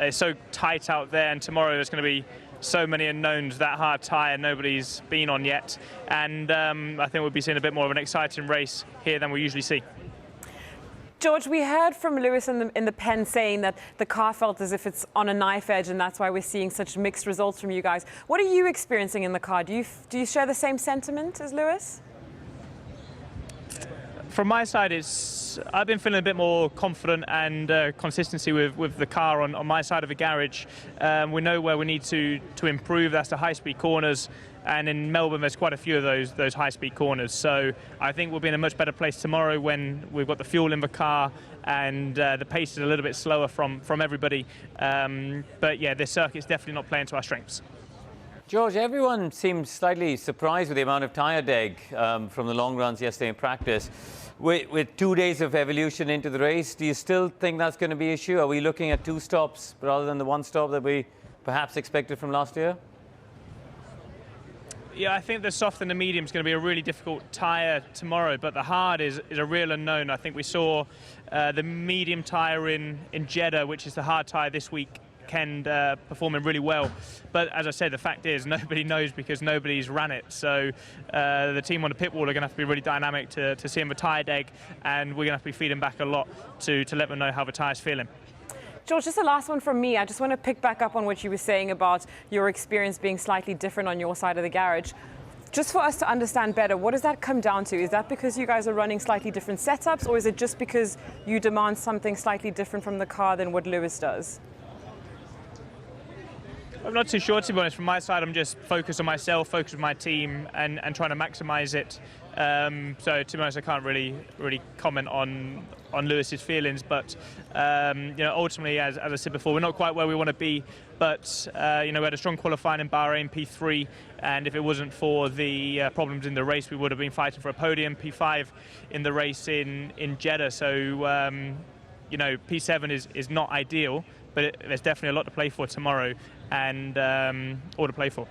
it's so tight out there, and tomorrow there's going to be so many unknowns. That hard tyre nobody's been on yet, and I think we'll be seeing a bit more of an exciting race here than we usually see. George, we heard from Lewis in the pen saying that the car felt as if it's on a knife edge, and that's why we're seeing such mixed results from you guys. What are you experiencing in the car? Do you share the same sentiment as Lewis? From my side, I've been feeling a bit more confident and consistency with the car on my side of the garage. We know where we need to improve. That's the high-speed corners. And in Melbourne, there's quite a few of those high-speed corners. So I think we'll be in a much better place tomorrow when we've got the fuel in the car and the pace is a little bit slower from everybody. But yeah, this circuit's definitely not playing to our strengths. George, everyone seemed slightly surprised with the amount of tyre deg from the long runs yesterday in practice. With 2 days of evolution into the race, do you still think that's going to be an issue? Are we looking at 2 stops rather than the 1 stop that we perhaps expected from last year? Yeah, I think the soft and the medium is going to be a really difficult tyre tomorrow, but the hard is a real unknown. I think we saw the medium tyre in Jeddah, which is the hard tyre this week, performing really well. But as I said, the fact is nobody knows because nobody's ran it. So the team on the pit wall are going to have to be really dynamic to see them the tyre deg, and we're going to have to be feeding back a lot to let them know how the tyre's feeling. George, just the last one from me. I just want to pick back up on what you were saying about your experience being slightly different on your side of the garage. Just for us to understand better, what does that come down to? Is that because you guys are running slightly different setups, or is it just because you demand something slightly different from the car than what Lewis does? I'm not too sure, to be honest. From my side, I'm just focused on myself, focused on my team, and trying to maximise it. So, to be honest, I can't really comment on Lewis's feelings. But ultimately, as I said before, we're not quite where we want to be. But we had a strong qualifying in Bahrain, P3, and if it wasn't for the problems in the race, we would have been fighting for a podium, P5 in the race in Jeddah. So, P7 is not ideal, but there's definitely a lot to play for tomorrow, and all to play for.